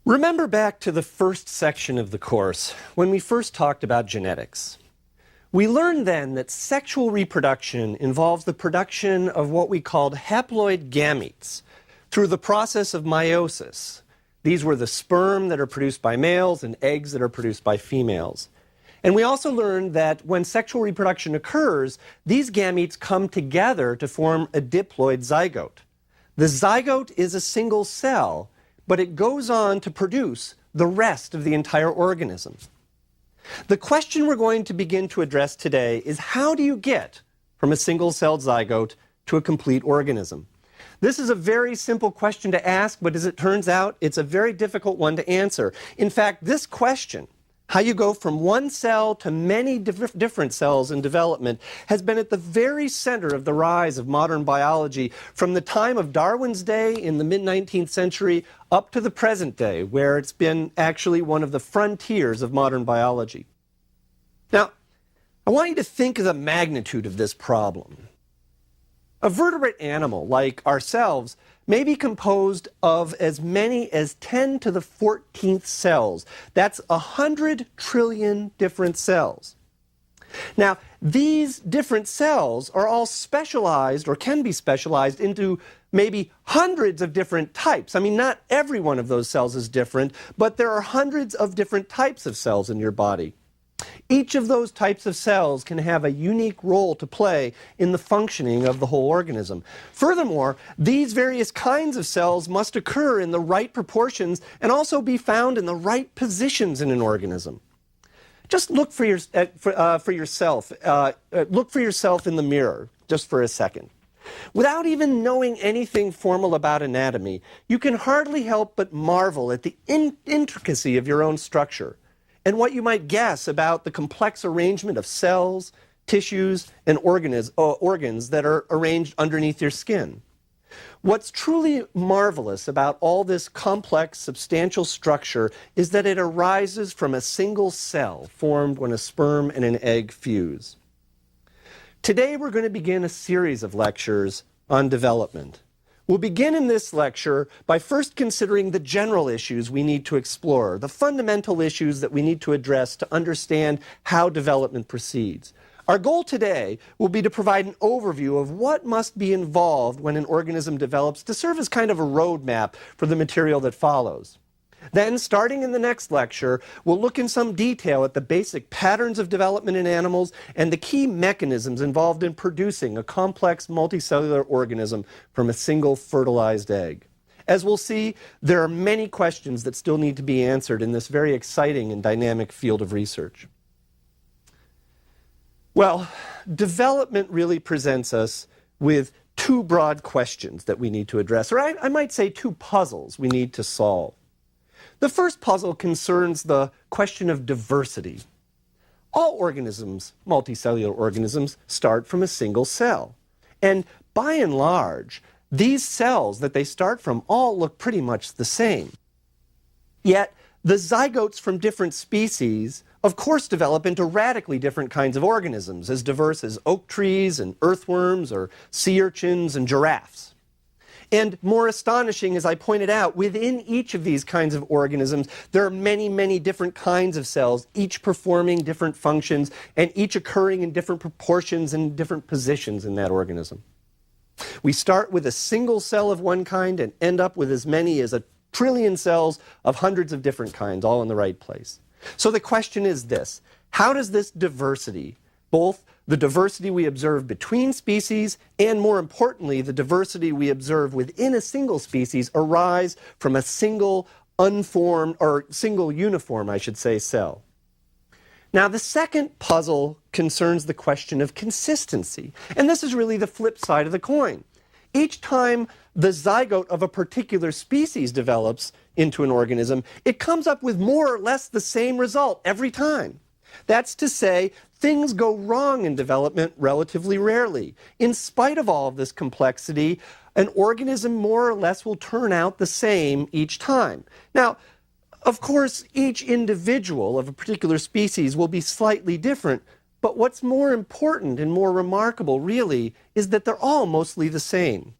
Remember back to the first section of the course, when we first talked about genetics. We learned then that sexual reproduction involves the production of what we called haploid gametes through the process of meiosis. These were the sperm that are produced by males and eggs that are produced by females. And we also learned that when sexual reproduction occurs, these gametes come together to form a diploid zygote. The zygote is a single cell, but it goes on to produce the rest of the entire organism. The question we're going to begin to address today is, how do you get from a single-celled zygote to a complete organism? This is a very simple question to ask, but as it turns out, it's a very difficult one to answer. In fact, this question, how you go from one cell to many different cells in development, has been at the very center of the rise of modern biology from the time of Darwin's day in the mid-19th century up to the present day, where it's been actually one of the frontiers of modern biology. Now, I want you to think of the magnitude of this problem. A vertebrate animal like ourselves may be composed of as many as 10 to the 14th cells. That's 100 trillion different cells. Now, these different cells are all specialized, or can be specialized, into maybe hundreds of different types. I mean, not every one of those cells is different, but there are hundreds of different types of cells in your body. Each of those types of cells can have a unique role to play in the functioning of the whole organism. Furthermore, these various kinds of cells must occur in the right proportions and also be found in the right positions in an organism. Just look for yourself. Look for yourself in the mirror, just for a second. Without even knowing anything formal about anatomy, you can hardly help but marvel at the intricacy of your own structure, and what you might guess about the complex arrangement of cells, tissues, and organs that are arranged underneath your skin. What's truly marvelous about all this complex, substantial structure is that it arises from a single cell formed when a sperm and an egg fuse. Today we're going to begin a series of lectures on development. We'll begin in this lecture by first considering the general issues we need to explore, the fundamental issues that we need to address to understand how development proceeds. Our goal today will be to provide an overview of what must be involved when an organism develops to serve as kind of a roadmap for the material that follows. Then, starting in the next lecture, we'll look in some detail at the basic patterns of development in animals and the key mechanisms involved in producing a complex multicellular organism from a single fertilized egg. As we'll see, there are many questions that still need to be answered in this very exciting and dynamic field of research. Well, development really presents us with two broad questions that we need to address, or I might say two puzzles we need to solve. The first puzzle concerns the question of diversity. All organisms, multicellular organisms, start from a single cell. And by and large, these cells that they start from all look pretty much the same. Yet, the zygotes from different species, of course, develop into radically different kinds of organisms, as diverse as oak trees and earthworms or sea urchins and giraffes. And more astonishing, as I pointed out, within each of these kinds of organisms, there are many, many different kinds of cells, each performing different functions and each occurring in different proportions and different positions in that organism. We start with a single cell of one kind and end up with as many as 1 trillion cells of hundreds of different kinds, all in the right place. So the question is this: how does this diversity, both the diversity we observe between species and, more importantly, the diversity we observe within a single species, arise from a single unformed, or single uniform, I should say, cell? Now, the second puzzle concerns the question of consistency. And this is really the flip side of the coin. Each time the zygote of a particular species develops into an organism, it comes up with more or less the same result every time. That's to say, things go wrong in development relatively rarely. In spite of all of this complexity, an organism more or less will turn out the same each time. Now, of course, each individual of a particular species will be slightly different, but what's more important and more remarkable, really, is that they're all mostly the same.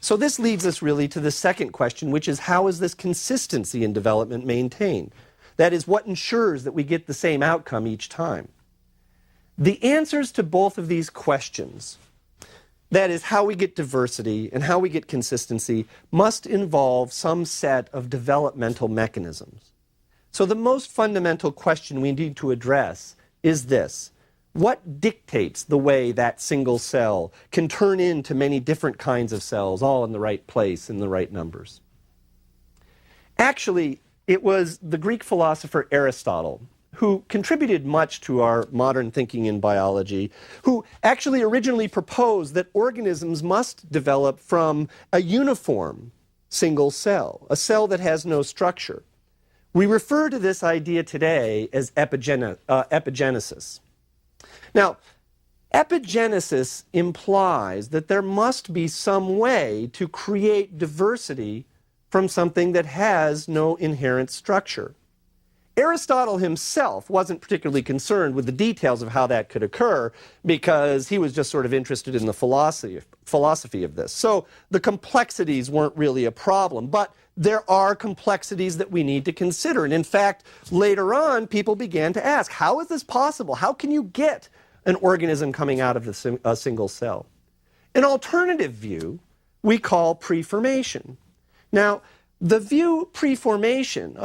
So this leads us really to the second question, which is how is this consistency in development maintained? That is, what ensures that we get the same outcome each time? The answers to both of these questions, that is, how we get diversity and how we get consistency, must involve some set of developmental mechanisms. So the most fundamental question we need to address is this: what dictates the way that single cell can turn into many different kinds of cells, all in the right place, in the right numbers? Actually, it was the Greek philosopher Aristotle, who contributed much to our modern thinking in biology, who actually originally proposed that organisms must develop from a uniform single cell, a cell that has no structure. We refer to this idea today as epigenesis. Now, epigenesis implies that there must be some way to create diversity from something that has no inherent structure. Aristotle himself wasn't particularly concerned with the details of how that could occur because he was just sort of interested in the philosophy of this. So the complexities weren't really a problem, but there are complexities that we need to consider. And in fact, later on, people began to ask, how is this possible? How can you get an organism coming out of a single cell? An alternative view we call preformation. Now, the view preformation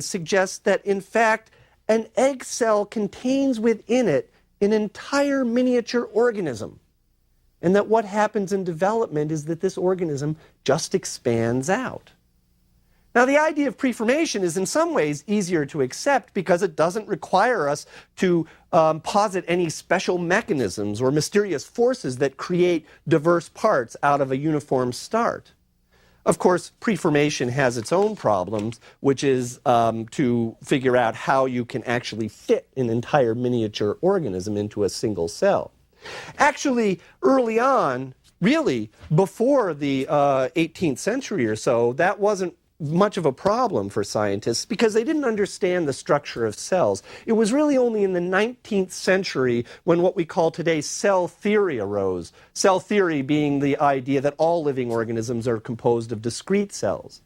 suggests that, in fact, an egg cell contains within it an entire miniature organism, and that what happens in development is that this organism just expands out. Now, the idea of preformation is in some ways easier to accept because it doesn't require us to posit any special mechanisms or mysterious forces that create diverse parts out of a uniform start. Of course, preformation has its own problems, which is to figure out how you can actually fit an entire miniature organism into a single cell. Actually, early on, really before the 18th century or so, that wasn't much of a problem for scientists because they didn't understand the structure of cells. It was really only in the 19th century when what we call today cell theory arose. Cell theory being the idea that all living organisms are composed of discrete cells.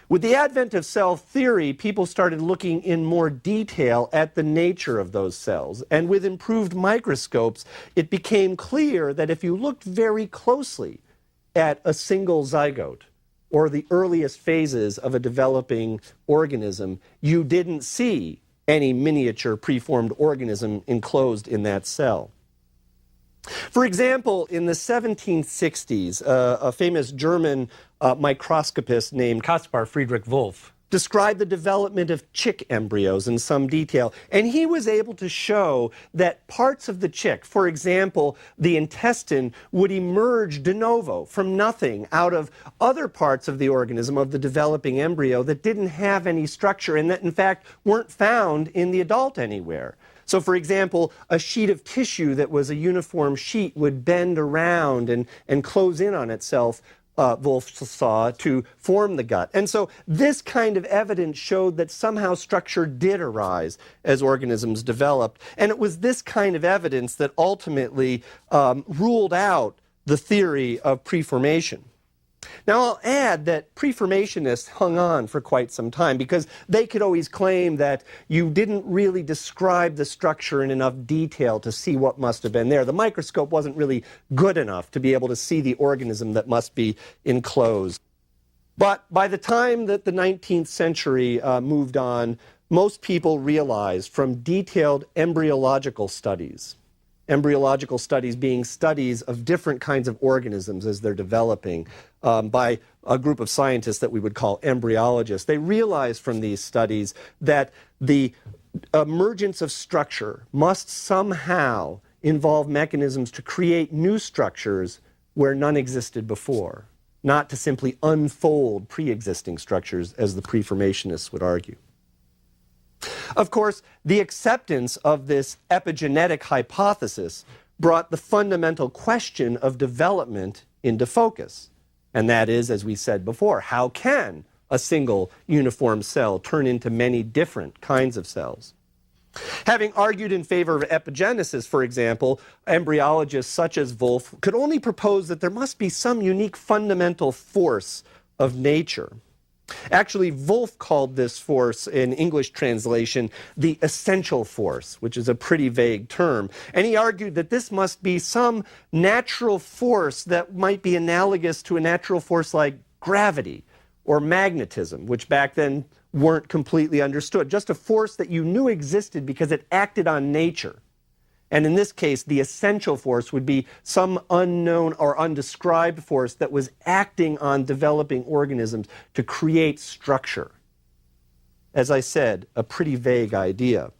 With the advent of cell theory, people started looking in more detail at the nature of those cells. And with improved microscopes, it became clear that if you looked very closely at a single zygote, or the earliest phases of a developing organism, you didn't see any miniature preformed organism enclosed in that cell. For example, in the 1760s, a famous German microscopist named Caspar Friedrich Wolff described the development of chick embryos in some detail. And he was able to show that parts of the chick, for example, the intestine, would emerge de novo from nothing out of other parts of the organism, of the developing embryo, that didn't have any structure and that, in fact, weren't found in the adult anywhere. So, for example, a sheet of tissue that was a uniform sheet would bend around and close in on itself, Wolff saw, to form the gut. And so this kind of evidence showed that somehow structure did arise as organisms developed. And it was this kind of evidence that ultimately ruled out the theory of preformation. Now, I'll add that preformationists hung on for quite some time because they could always claim that you didn't really describe the structure in enough detail to see what must have been there. The microscope wasn't really good enough to be able to see the organism that must be enclosed. But by the time that the 19th century moved on, most people realized from detailed embryological studies being studies of different kinds of organisms as they're developing by a group of scientists that we would call embryologists. They realized from these studies that the emergence of structure must somehow involve mechanisms to create new structures where none existed before, not to simply unfold pre-existing structures, as the preformationists would argue. Of course, the acceptance of this epigenetic hypothesis brought the fundamental question of development into focus. And that is, as we said before, how can a single uniform cell turn into many different kinds of cells? Having argued in favor of epigenesis, for example, embryologists such as Wolff could only propose that there must be some unique fundamental force of nature. Actually, Wolff called this force in English translation the essential force, which is a pretty vague term. And he argued that this must be some natural force that might be analogous to a natural force like gravity or magnetism, which back then weren't completely understood. Just a force that you knew existed because it acted on nature. And in this case, the essential force would be some unknown or undescribed force that was acting on developing organisms to create structure. As I said, a pretty vague idea.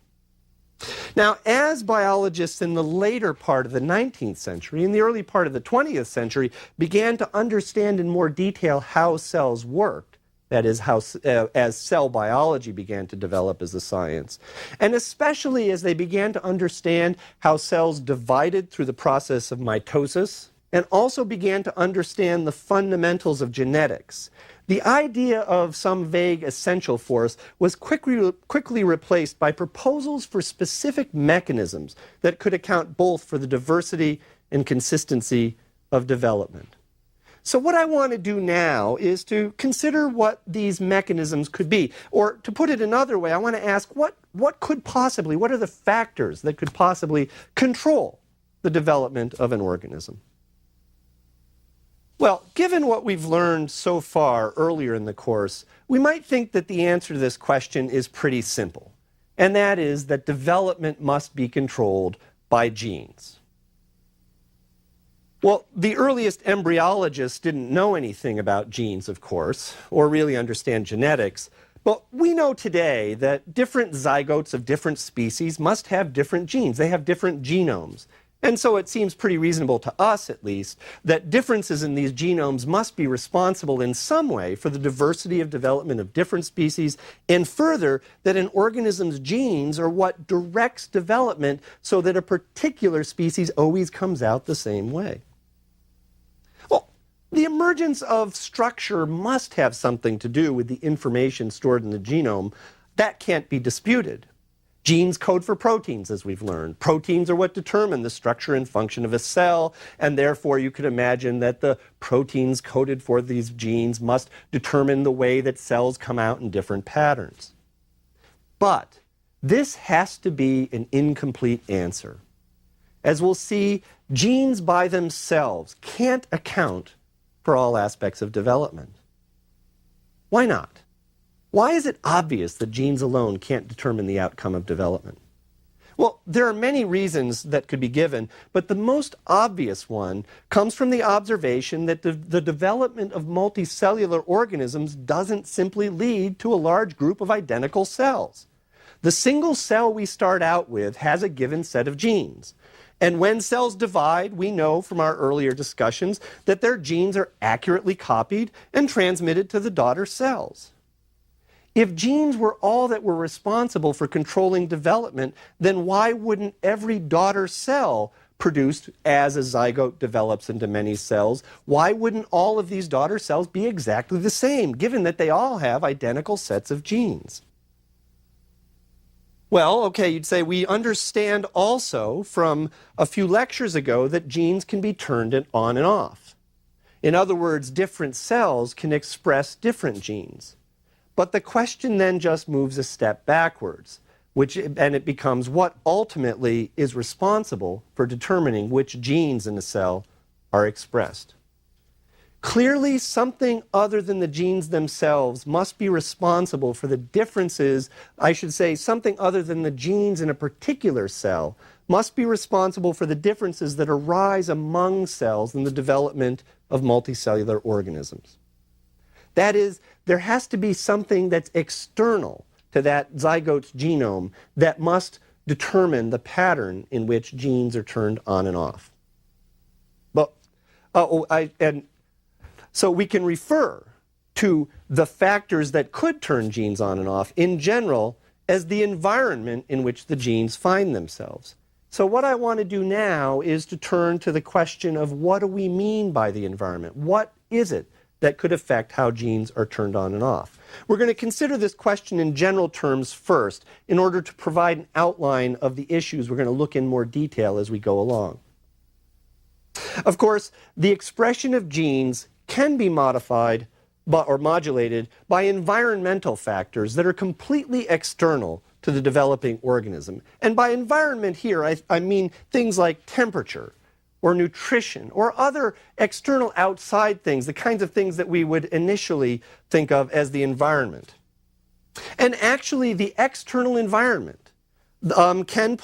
Now, as biologists in the later part of the 19th century, in the early part of the 20th century, began to understand in more detail how cells worked, that is, as cell biology began to develop as a science. And especially as they began to understand how cells divided through the process of mitosis, and also began to understand the fundamentals of genetics, the idea of some vague essential force was quickly replaced by proposals for specific mechanisms that could account both for the diversity and consistency of development. So what I want to do now is to consider what these mechanisms could be. Or to put it another way, I want to ask what are the factors that could possibly control the development of an organism? Well, given what we've learned so far earlier in the course, we might think that the answer to this question is pretty simple. And that is that development must be controlled by genes. Well, the earliest embryologists didn't know anything about genes, of course, or really understand genetics, but we know today that different zygotes of different species must have different genes. They have different genomes. And so it seems pretty reasonable to us, at least, that differences in these genomes must be responsible in some way for the diversity of development of different species, and further, that an organism's genes are what directs development so that a particular species always comes out the same way. The emergence of structure must have something to do with the information stored in the genome. That can't be disputed. Genes code for proteins, as we've learned. Proteins are what determine the structure and function of a cell, and therefore you could imagine that the proteins coded for these genes must determine the way that cells come out in different patterns. But this has to be an incomplete answer. As we'll see, genes by themselves can't account for all aspects of development. Why not? Why is it obvious that genes alone can't determine the outcome of development? Well, there are many reasons that could be given, but the most obvious one comes from the observation that the development of multicellular organisms doesn't simply lead to a large group of identical cells. The single cell we start out with has a given set of genes. And when cells divide, we know from our earlier discussions that their genes are accurately copied and transmitted to the daughter cells. If genes were all that were responsible for controlling development, then why wouldn't every daughter cell produced as a zygote develops into many cells, why wouldn't all of these daughter cells be exactly the same, given that they all have identical sets of genes? Well, okay, you'd say we understand also from a few lectures ago that genes can be turned on and off. In other words, different cells can express different genes. But the question then just moves a step backwards, and it becomes what ultimately is responsible for determining which genes in a cell are expressed. Clearly, something other than the genes themselves must be responsible for the differences, I should say, something other than the genes in a particular cell must be responsible for the differences that arise among cells in the development of multicellular organisms. That is, there has to be something that's external to that zygote's genome that must determine the pattern in which genes are turned on and off. So we can refer to the factors that could turn genes on and off in general as the environment in which the genes find themselves. So what I want to do now is to turn to the question of what do we mean by the environment? What is it that could affect how genes are turned on and off. We're going to consider this question in general terms first in order to provide an outline of the issues we're going to look in more detail as we go along. Of course, the expression of genes can be modified or modulated by environmental factors that are completely external to the developing organism. And by environment here, I mean things like temperature or nutrition or other external outside things, the kinds of things that we would initially think of as the environment. And actually, the external environment can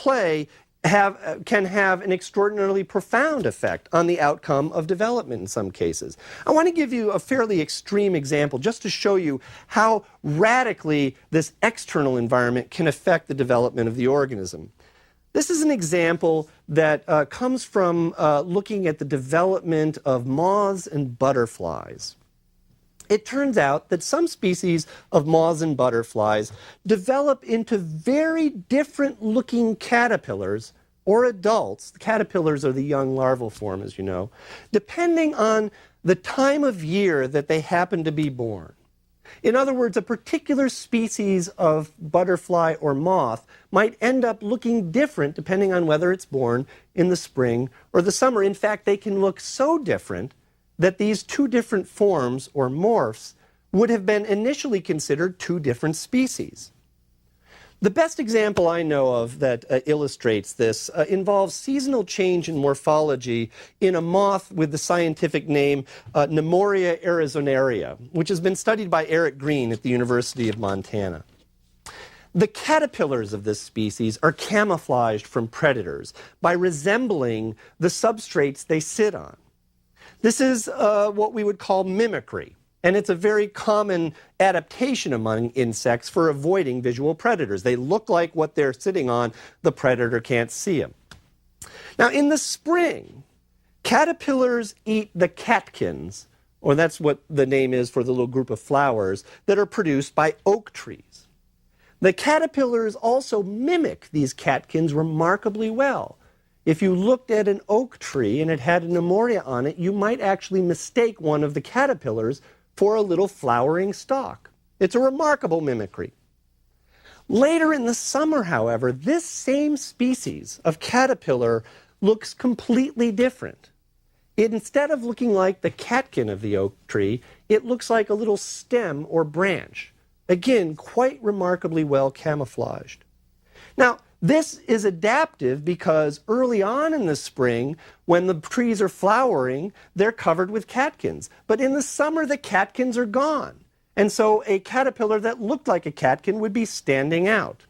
have an extraordinarily profound effect on the outcome of development in some cases. I want to give you a fairly extreme example just to show you how radically this external environment can affect the development of the organism. This is an example that comes from looking at the development of moths and butterflies. It turns out that some species of moths and butterflies develop into very different looking caterpillars or adults. The caterpillars are the young larval form, as you know, depending on the time of year that they happen to be born. In other words, a particular species of butterfly or moth might end up looking different depending on whether it's born in the spring or the summer. In fact, they can look so different that these two different forms, or morphs, would have been initially considered two different species. The best example I know of that illustrates this involves seasonal change in morphology in a moth with the scientific name Nemoria arizonaria, which has been studied by Eric Green at the University of Montana. The caterpillars of this species are camouflaged from predators by resembling the substrates they sit on. This is what we would call mimicry, and it's a very common adaptation among insects for avoiding visual predators. They look like what they're sitting on, the predator can't see them. Now, in the spring, caterpillars eat the catkins, or that's what the name is for the little group of flowers that are produced by oak trees. The caterpillars also mimic these catkins remarkably well. If you looked at an oak tree and it had a Nemoria on it, you might actually mistake one of the caterpillars for a little flowering stalk. It's a remarkable mimicry. Later in the summer, however, this same species of caterpillar looks completely different. Instead of looking like the catkin of the oak tree, it looks like a little stem or branch. Again, quite remarkably well camouflaged. Now, this is adaptive because early on in the spring, when the trees are flowering, they're covered with catkins. But in the summer, the catkins are gone. And so a caterpillar that looked like a catkin would be standing out.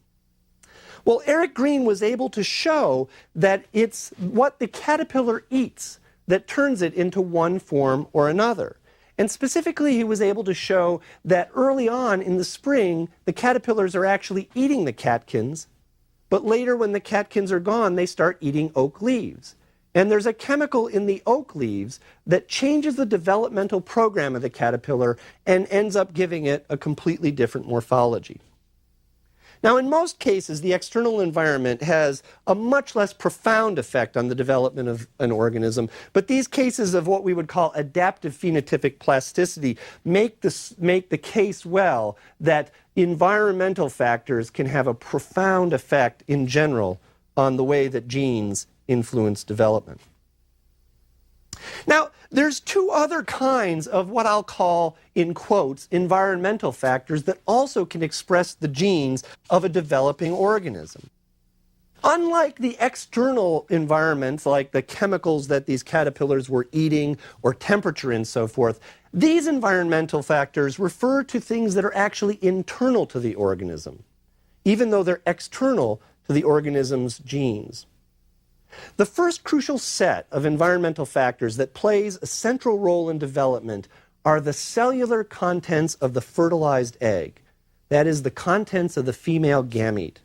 Well, Eric Green was able to show that it's what the caterpillar eats that turns it into one form or another. And specifically, he was able to show that early on in the spring, the caterpillars are actually eating the catkins. But later, when the catkins are gone, they start eating oak leaves. And there's a chemical in the oak leaves that changes the developmental program of the caterpillar and ends up giving it a completely different morphology. Now, in most cases, the external environment has a much less profound effect on the development of an organism, but these cases of what we would call adaptive phenotypic plasticity make the case well that environmental factors can have a profound effect in general on the way that genes influence development. Now, there's two other kinds of what I'll call, in quotes, environmental factors that also can express the genes of a developing organism. Unlike the external environments, like the chemicals that these caterpillars were eating or temperature and so forth, these environmental factors refer to things that are actually internal to the organism, even though they're external to the organism's genes. The first crucial set of environmental factors that plays a central role in development are the cellular contents of the fertilized egg. That is, the contents of the female gamete.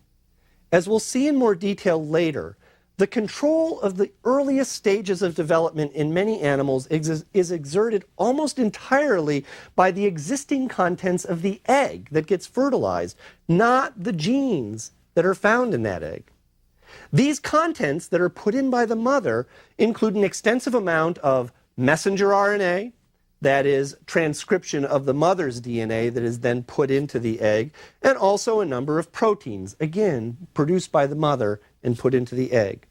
As we'll see in more detail later, the control of the earliest stages of development in many animals is exerted almost entirely by the existing contents of the egg that gets fertilized, not the genes that are found in that egg. These contents that are put in by the mother include an extensive amount of messenger RNA, that is transcription of the mother's DNA that is then put into the egg, and also a number of proteins, again, produced by the mother and put into the egg.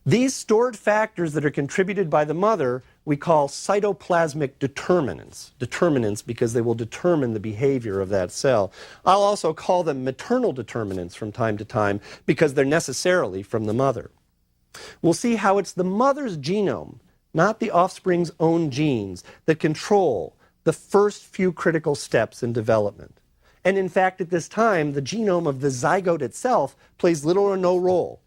These stored factors that are contributed by the mother we call cytoplasmic determinants. Determinants because they will determine the behavior of that cell. I'll also call them maternal determinants from time to time because they're necessarily from the mother. We'll see how it's the mother's genome, not the offspring's own genes, that control the first few critical steps in development. And in fact, at this time, the genome of the zygote itself plays little or no role.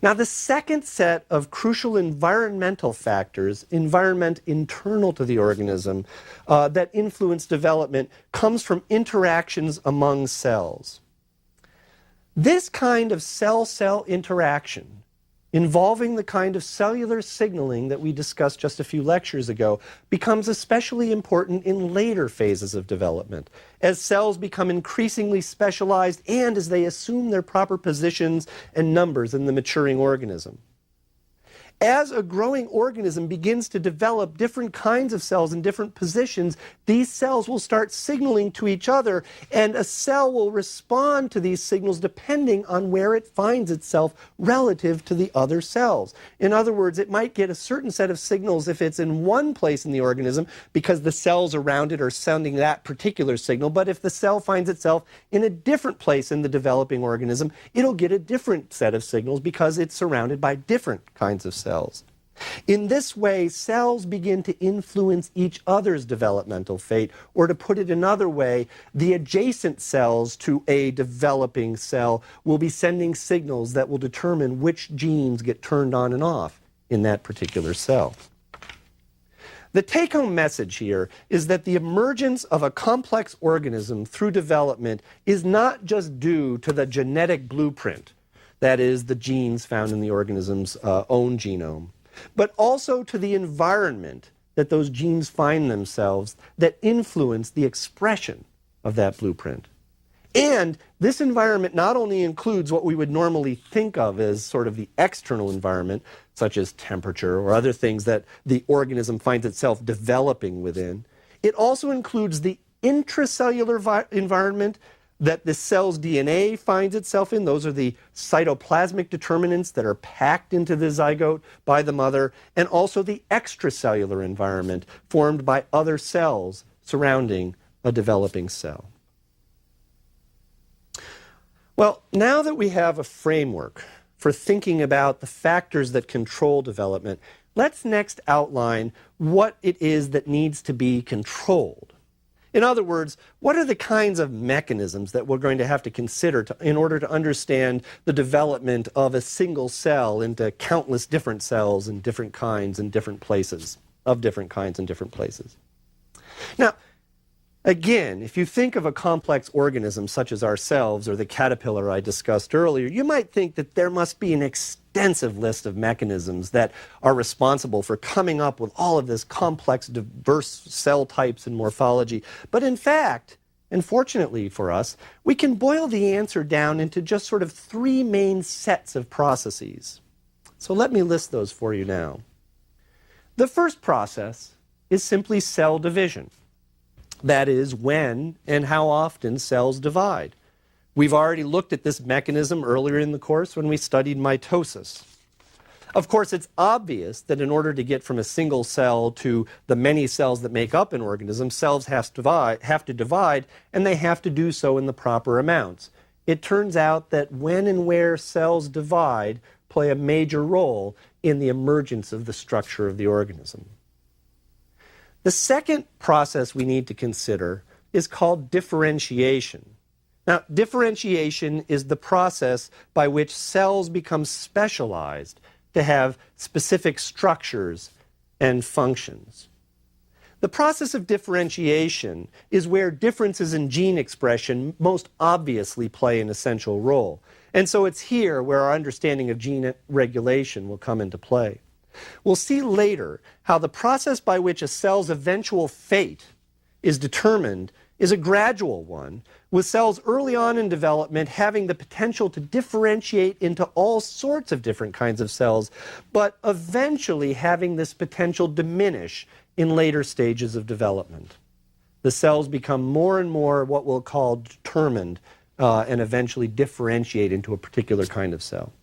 Now, the second set of crucial environmental factors, environment internal to the organism, that influence development comes from interactions among cells. This kind of cell-cell interaction, involving the kind of cellular signaling that we discussed just a few lectures ago, becomes especially important in later phases of development, as cells become increasingly specialized and as they assume their proper positions and numbers in the maturing organism. As a growing organism begins to develop different kinds of cells in different positions, these cells will start signaling to each other, and a cell will respond to these signals depending on where it finds itself relative to the other cells. In other words, it might get a certain set of signals if it's in one place in the organism because the cells around it are sending that particular signal, but if the cell finds itself in a different place in the developing organism, it'll get a different set of signals because it's surrounded by different kinds of cells. In this way, cells begin to influence each other's developmental fate, or to put it another way, the adjacent cells to a developing cell will be sending signals that will determine which genes get turned on and off in that particular cell. The take-home message here is that the emergence of a complex organism through development is not just due to the genetic blueprint, that is, the genes found in the organism's own genome, but also to the environment that those genes find themselves that influence the expression of that blueprint. And this environment not only includes what we would normally think of as sort of the external environment, such as temperature or other things that the organism finds itself developing within, it also includes the intracellular environment that the cell's DNA finds itself in. Those are the cytoplasmic determinants that are packed into the zygote by the mother, and also the extracellular environment formed by other cells surrounding a developing cell. Well, now that we have a framework for thinking about the factors that control development, let's next outline what it is that needs to be controlled. In other words, what are the kinds of mechanisms that we're going to have to consider in order to understand the development of a single cell into countless different cells in different kinds and different places, of different kinds and different places? Now, again, if you think of a complex organism such as ourselves or the caterpillar I discussed earlier, you might think that there must be an extensive list of mechanisms that are responsible for coming up with all of this complex, diverse cell types and morphology. But in fact, and fortunately for us, we can boil the answer down into just sort of three main sets of processes. So let me list those for you now. The first process is simply cell division. That is, when and how often cells divide. We've already looked at this mechanism earlier in the course when we studied mitosis. Of course, it's obvious that in order to get from a single cell to the many cells that make up an organism, cells have to divide, and they have to do so in the proper amounts. It turns out that when and where cells divide play a major role in the emergence of the structure of the organism. The second process we need to consider is called differentiation. Now, differentiation is the process by which cells become specialized to have specific structures and functions. The process of differentiation is where differences in gene expression most obviously play an essential role. And so it's here where our understanding of gene regulation will come into play. We'll see later how the process by which a cell's eventual fate is determined is a gradual one, with cells early on in development having the potential to differentiate into all sorts of different kinds of cells, but eventually having this potential diminish in later stages of development. The cells become more and more what we'll call determined and eventually differentiate into a particular kind of cell.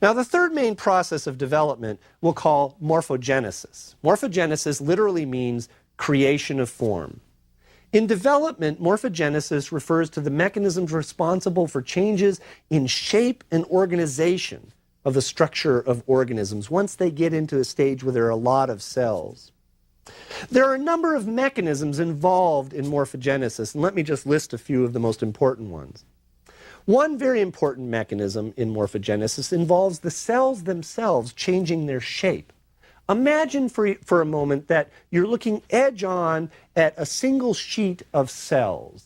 Now, the third main process of development we'll call morphogenesis. Morphogenesis literally means creation of form. In development, morphogenesis refers to the mechanisms responsible for changes in shape and organization of the structure of organisms once they get into a stage where there are a lot of cells. There are a number of mechanisms involved in morphogenesis, and let me just list a few of the most important ones. One very important mechanism in morphogenesis involves the cells themselves changing their shape. Imagine for a moment that you're looking edge-on at a single sheet of cells,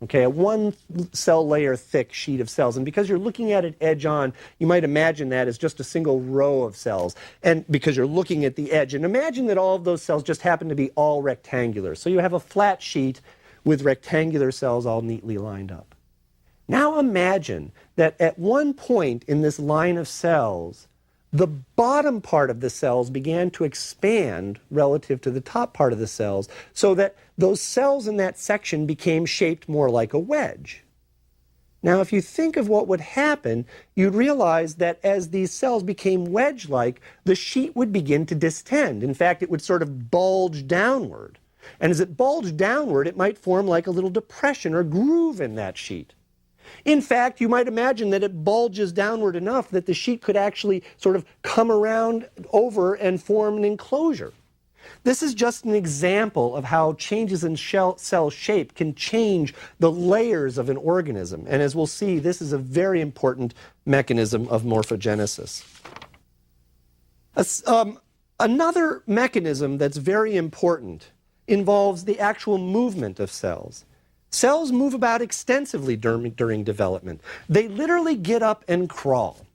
okay, a one cell layer thick sheet of cells. And because you're looking at it edge-on, you might imagine that as just a single row of cells, and because you're looking at the edge. And imagine that all of those cells just happen to be all rectangular. So you have a flat sheet with rectangular cells all neatly lined up. Now imagine that at one point in this line of cells, the bottom part of the cells began to expand relative to the top part of the cells, so that those cells in that section became shaped more like a wedge. Now, if you think of what would happen, you'd realize that as these cells became wedge-like, the sheet would begin to distend. In fact, it would sort of bulge downward. And as it bulged downward, it might form like a little depression or groove in that sheet. In fact, you might imagine that it bulges downward enough that the sheet could actually sort of come around over and form an enclosure. This is just an example of how changes in cell shape can change the layers of an organism. And as we'll see, this is a very important mechanism of morphogenesis. Another mechanism that's very important involves the actual movement of cells. Cells move about extensively during development. They literally get up and crawl.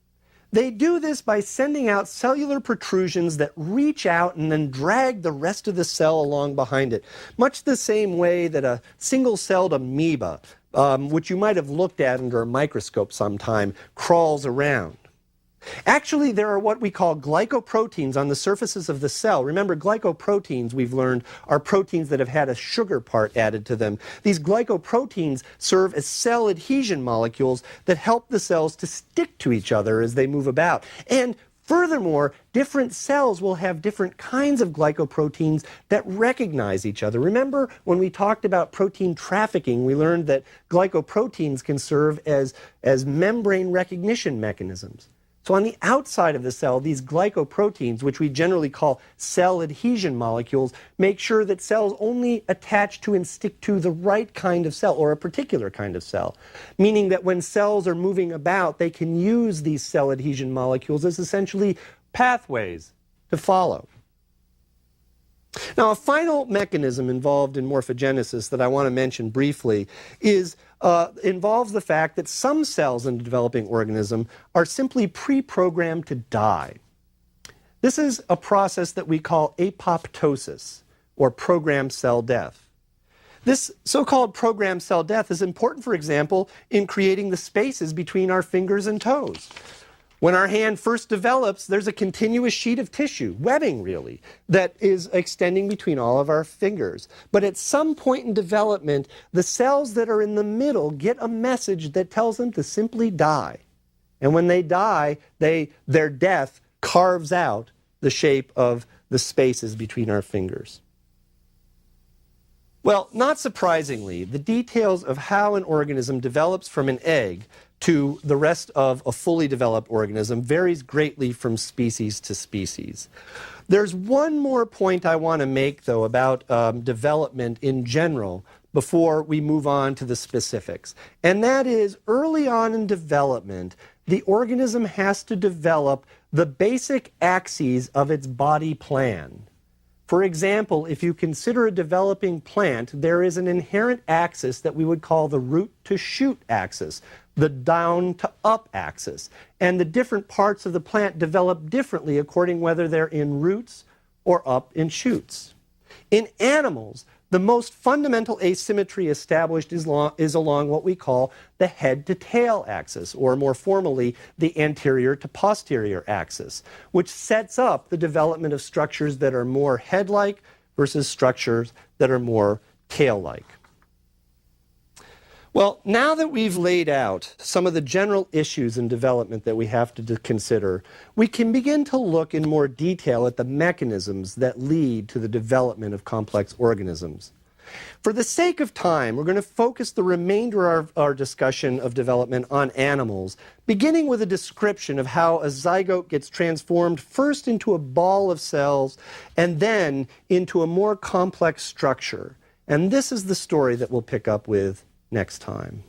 They do this by sending out cellular protrusions that reach out and then drag the rest of the cell along behind it, much the same way that a single-celled amoeba, which you might have looked at under a microscope sometime, crawls around. Actually, there are what we call glycoproteins on the surfaces of the cell. Remember, glycoproteins, we've learned, are proteins that have had a sugar part added to them. These glycoproteins serve as cell adhesion molecules that help the cells to stick to each other as they move about. And furthermore, different cells will have different kinds of glycoproteins that recognize each other. Remember, when we talked about protein trafficking, we learned that glycoproteins can serve as membrane recognition mechanisms. So on the outside of the cell, these glycoproteins, which we generally call cell adhesion molecules, make sure that cells only attach to and stick to the right kind of cell, or a particular kind of cell. Meaning that when cells are moving about, they can use these cell adhesion molecules as essentially pathways to follow. Now, a final mechanism involved in morphogenesis that I want to mention briefly involves the fact that some cells in a developing organism are simply pre-programmed to die. This is a process that we call apoptosis, or programmed cell death. This so-called programmed cell death is important, for example, in creating the spaces between our fingers and toes. When our hand first develops, there's a continuous sheet of tissue, webbing really, that is extending between all of our fingers. But at some point in development, the cells that are in the middle get a message that tells them to simply die. And when they die, their death carves out the shape of the spaces between our fingers. Well, not surprisingly, the details of how an organism develops from an egg to the rest of a fully developed organism varies greatly from species to species. There's one more point I want to make, though, about development in general before we move on to the specifics. And that is, early on in development, the organism has to develop the basic axes of its body plan. For example, if you consider a developing plant, there is an inherent axis that we would call the root to shoot axis, the down to up axis. And the different parts of the plant develop differently according whether they're in roots or up in shoots. In animals, The most fundamental asymmetry established is along what we call the head-to-tail axis, or more formally, the anterior to posterior axis, which sets up the development of structures that are more head-like versus structures that are more tail-like. Well, now that we've laid out some of the general issues in development that we have to consider, we can begin to look in more detail at the mechanisms that lead to the development of complex organisms. For the sake of time, we're going to focus the remainder of our discussion of development on animals, beginning with a description of how a zygote gets transformed first into a ball of cells and then into a more complex structure. And this is the story that we'll pick up with next time.